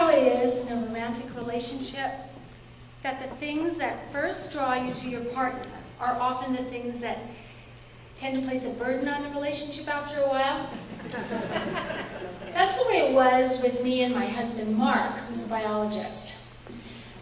how it is in a romantic relationship? That the things that first draw you to your partner are often the things that tend to place a burden on the relationship after a while? That's the way it was with me and my husband Mark, who's a biologist.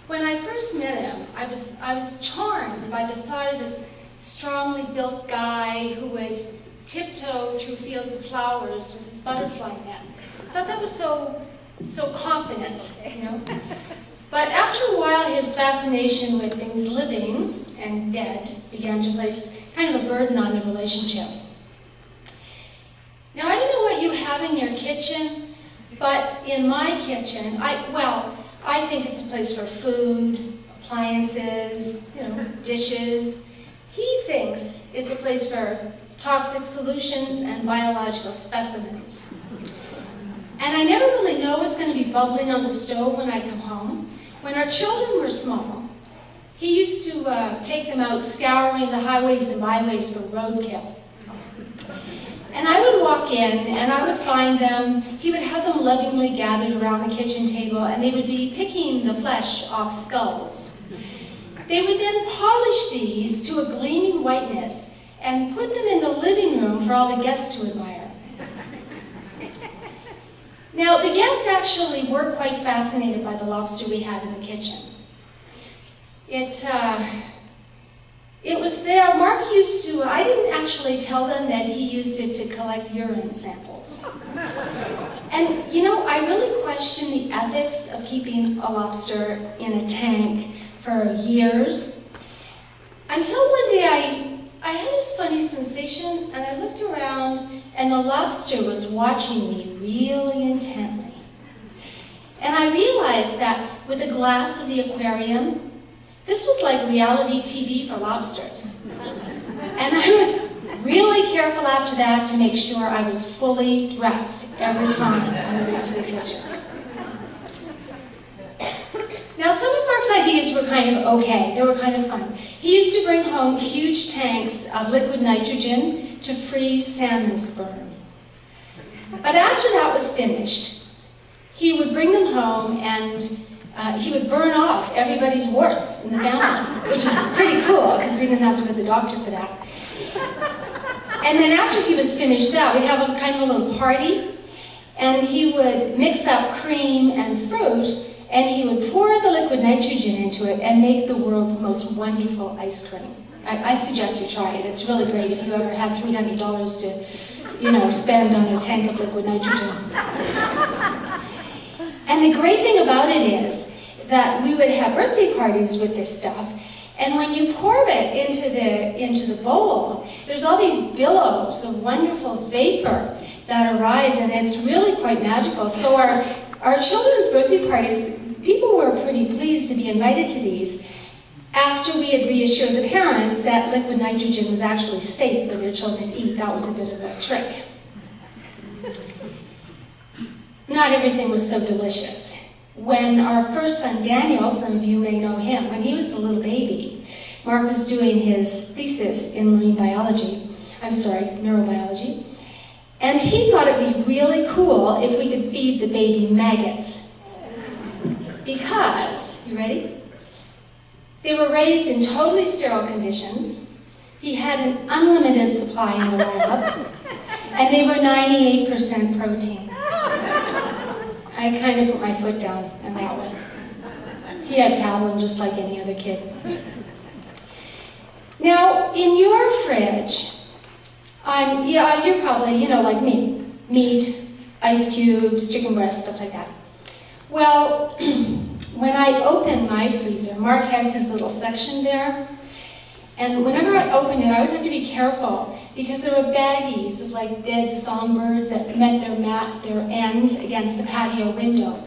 When I first met him, I was charmed by the thought of this strongly built guy who would tiptoe through fields of flowers with his butterfly net. I thought that was so confident, you know. But after a while, his fascination with things living and dead began to place kind of a burden on the relationship. Now, I don't know what you have in your kitchen, but in my kitchen, I think it's a place for food, appliances, you know, dishes. He thinks it's a place for toxic solutions and biological specimens. And I never really know what's going to be bubbling on the stove when I come home. When our children were small, he used to take them out scouring the highways and byways for roadkill. And I would walk in and I would find them, he would have them lovingly gathered around the kitchen table and they would be picking the flesh off skulls. They would then polish these to a gleaming whiteness and put them in the living room for all the guests to admire. Now, the guests actually were quite fascinated by the lobster we had in the kitchen. It was there. Mark used to, I didn't actually tell them that he used it to collect urine samples. And, you know, I really questioned the ethics of keeping a lobster in a tank for years. Until one day I had this funny sensation, and I looked around, and the lobster was watching me really intently. And I realized that with a glass of the aquarium, this was like reality TV for lobsters. And I was really careful after that to make sure I was fully dressed every time I went to the kitchen. Now, some of Mark's ideas were kind of okay. They were kind of fun. He used to bring home huge tanks of liquid nitrogen to freeze salmon sperm. But after that was finished, he would bring them home and he would burn off everybody's warts in the family, which is pretty cool because we didn't have to go to the doctor for that. And then after he was finished that, we'd have a kind of a little party, and he would mix up cream and fruit, and he would pour the liquid nitrogen into it and make the world's most wonderful ice cream. I suggest you try it. It's really great if you ever have $300 to, you know, spend on a tank of liquid nitrogen. And the great thing about it is that we would have birthday parties with this stuff, and when you pour it into the bowl, there's all these billows of wonderful vapor that arise, and it's really quite magical. So our children's birthday parties, people were pretty pleased to be invited to these after we had reassured the parents that liquid nitrogen was actually safe for their children to eat. That was a bit of a trick. Not everything was so delicious. When our first son, Daniel, some of you may know him, when he was a little baby, Mark was doing his thesis in neurobiology, and he thought it'd be really cool if we could feed the baby maggots. Because, you ready? They were raised in totally sterile conditions, he had an unlimited supply in the lab, and they were 98% protein. I kind of put my foot down on that one. He had pablum just like any other kid. Now, in your fridge, you're probably, you know, like me, meat, ice cubes, chicken breast, stuff like that. Well, when I open my freezer, Mark has his little section there, and whenever I open it, I always have to be careful because there were baggies of like dead songbirds that met their end against the patio window.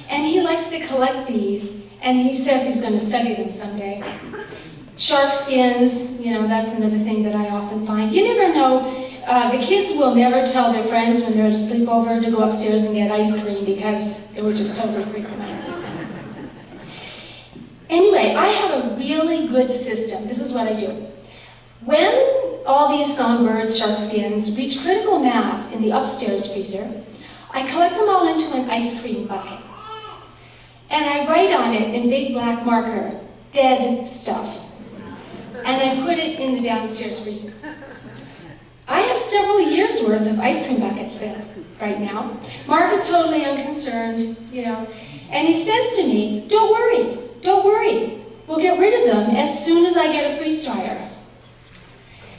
And he likes to collect these, and he says he's going to study them someday. Shark skins, you know, that's another thing that I often find. You never know, the kids will never tell their friends when they're at a sleepover to go upstairs and get ice cream because it would just totally freak them out. Anyway, I have a really good system. This is what I do. When all these songbirds, shark skins, reach critical mass in the upstairs freezer, I collect them all into an ice cream bucket. and I write on it in big black marker, "dead stuff." And I put it in the downstairs freezer. I have several years worth of ice cream buckets there right now. Mark is totally unconcerned, and he says to me, don't worry, we'll get rid of them as soon as I get a freeze dryer.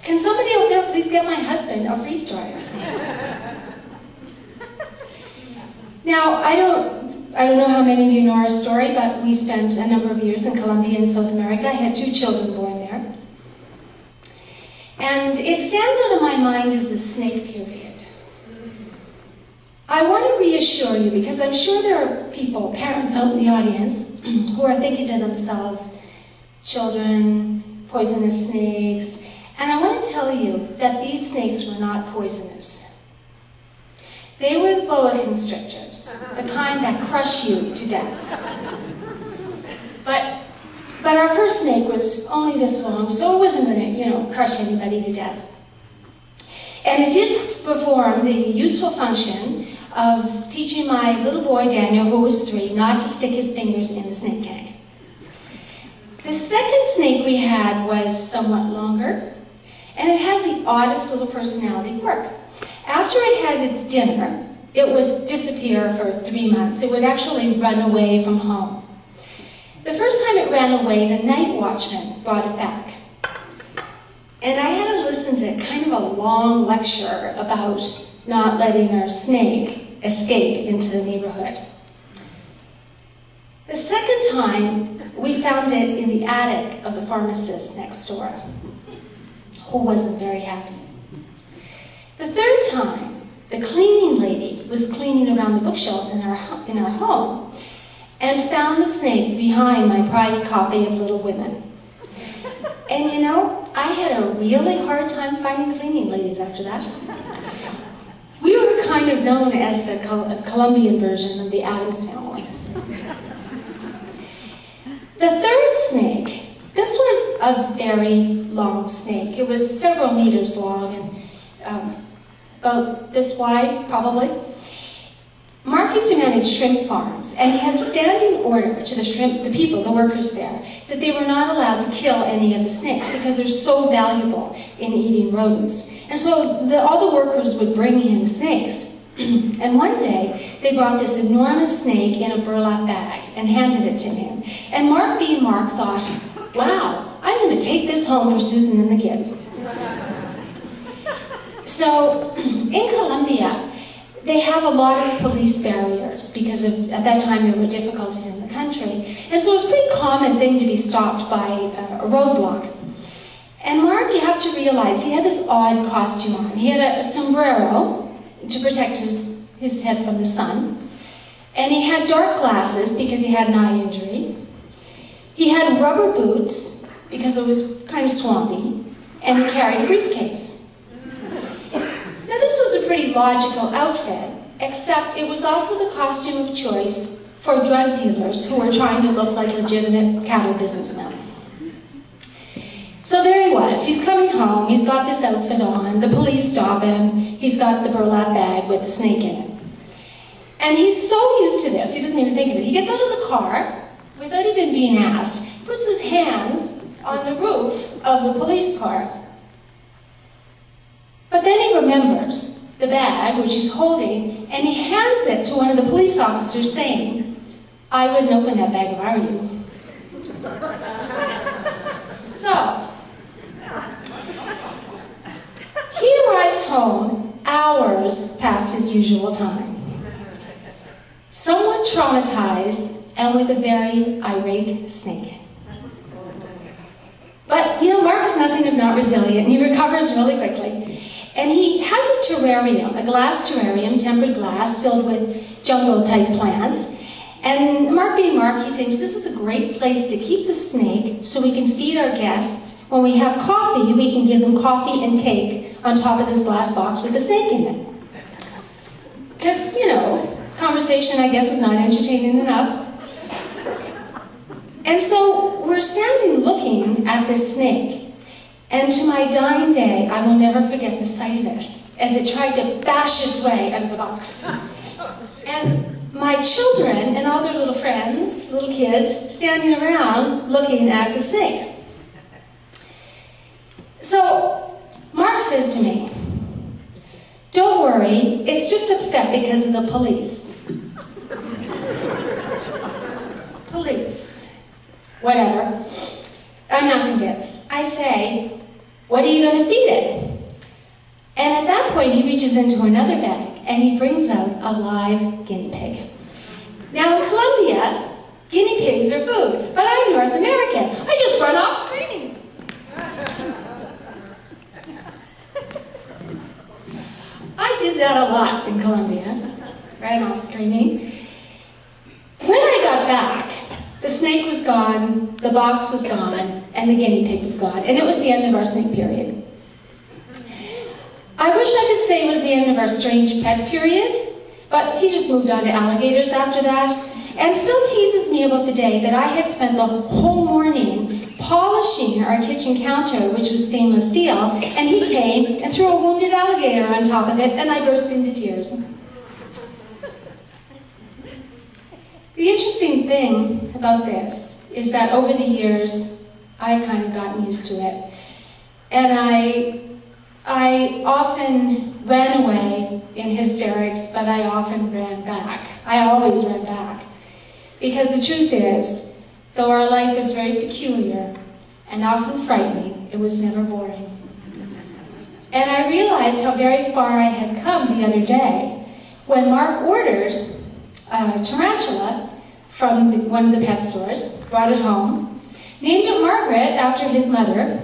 Can somebody out there please get my husband a freeze dryer? Now, I don't know how many of you know our story, but we spent a number of years in Colombia in South America. I had 2 children born there. And it stands out in my mind as the snake period. I want to reassure you, because I'm sure there are people, parents out in the audience, who are thinking to themselves, children, poisonous snakes, and I want to tell you that these snakes were not poisonous. They were the boa constrictors, the kind that crush you to death. But our first snake was only this long, so it wasn't going to, crush anybody to death. And it did perform the useful function of teaching my little boy, Daniel, who was 3, not to stick his fingers in the snake tank. The second snake we had was somewhat longer, and it had the oddest little personality quirk. After it had its dinner, it would disappear for 3 months. It would actually run away from home. The first time it ran away, the night watchman brought it back. And I had to listen to kind of a long lecture about not letting our snake escape into the neighborhood. The second time, we found it in the attic of the pharmacist next door, who wasn't very happy. The third time, the cleaning lady was cleaning around the bookshelves in our home and found the snake behind my prized copy of Little Women. And I had a really hard time finding cleaning ladies after that. We were kind of known as the Colombian version of the Addams Family. The third snake, this was a very long snake. It was several meters long and about this wide, probably. Mark used to manage shrimp farms, and he had a standing order to the workers there, that they were not allowed to kill any of the snakes because they're so valuable in eating rodents. And so all the workers would bring him snakes. And one day, they brought this enormous snake in a burlap bag and handed it to him. And Mark, being Mark, thought, wow, I'm going to take this home for Susan and the kids. So, in Colombia, they have a lot of police barriers because at that time there were difficulties in the country. And so it was a pretty common thing to be stopped by a roadblock. And Mark, you have to realize, he had this odd costume on. He had a sombrero to protect his head from the sun. And he had dark glasses because he had an eye injury. He had rubber boots because it was kind of swampy. And he carried a briefcase. Now this was a pretty logical outfit, except it was also the costume of choice for drug dealers who were trying to look like legitimate cattle businessmen. So there he was, he's coming home, he's got this outfit on, the police stop him, he's got the burlap bag with the snake in it. And he's so used to this, he doesn't even think of it. He gets out of the car, without even being asked, puts his hands on the roof of the police car. But then he remembers the bag, which he's holding, and he hands it to one of the police officers saying, I wouldn't open that bag if I were you. So, he arrives home hours past his usual time, somewhat traumatized and with a very irate snake. But, Mark is nothing if not resilient. He recovers really quickly. And he has a terrarium, a glass terrarium, tempered glass, filled with jungle-type plants. And Mark being Mark, he thinks this is a great place to keep the snake so we can feed our guests. When we have coffee, we can give them coffee and cake on top of this glass box with the snake in it. Because, conversation, I guess, is not entertaining enough. And so we're standing looking at this snake. And to my dying day, I will never forget the sight of it as it tried to bash its way out of the box. And my children and all their little friends, little kids, standing around looking at the snake. So Mark says to me, "Don't worry, it's just upset because of the police." Police. Whatever. I'm not convinced. I say, "What are you going to feed it?" And at that point, he reaches into another bag and he brings out a live guinea pig. Now in Colombia, guinea pigs are food, but I'm North American. I just run off screaming. I did that a lot in Colombia, ran off screaming. When I got back, the snake was gone, the box was gone, and the guinea pig was gone, and it was the end of our snake period. I wish I could say it was the end of our strange pet period, but he just moved on to alligators after that, and still teases me about the day that I had spent the whole morning polishing our kitchen counter, which was stainless steel, and he came and threw a wounded alligator on top of it, and I burst into tears. The interesting thing about this is that over the years, I've kind of gotten used to it, and I often ran away in hysterics, but I often ran back. I always ran back. Because the truth is, though our life is very peculiar and often frightening, it was never boring. And I realized how very far I had come the other day when Mark ordered a tarantula from one of the pet stores, brought it home, named it Margaret after his mother,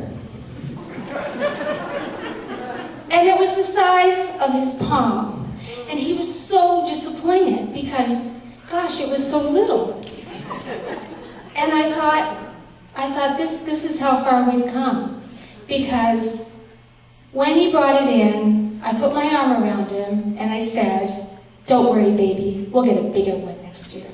and it was the size of his palm. And he was so disappointed because, gosh, it was so little. And I thought this is how far we've come. Because when he brought it in, I put my arm around him and I said, "Don't worry, baby, we'll get a bigger one next year."